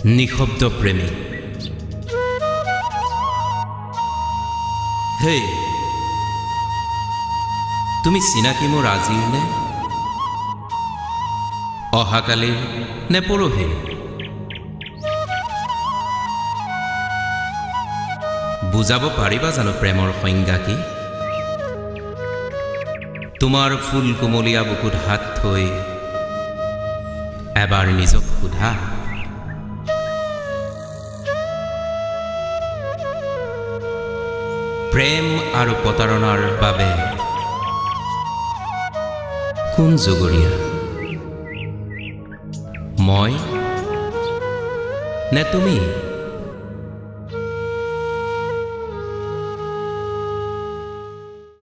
নিঃশব্দ প্ৰেমী। হে, তুমি চিনাকি মোৰ আজিৰ নে অহাকালিৰ নে পৰহিৰ? বুজাব পাৰিবা জানো প্ৰেমৰ সংজ্ঞা কি? তোমাৰ ফুল কোমলীয়া বুকুত হাত থৈ এবাৰ নিজক সোধা, প্ৰেম আৰু প্ৰতাৰণাৰ বাবে কোন জগৰীয়া, মই নে তুমি?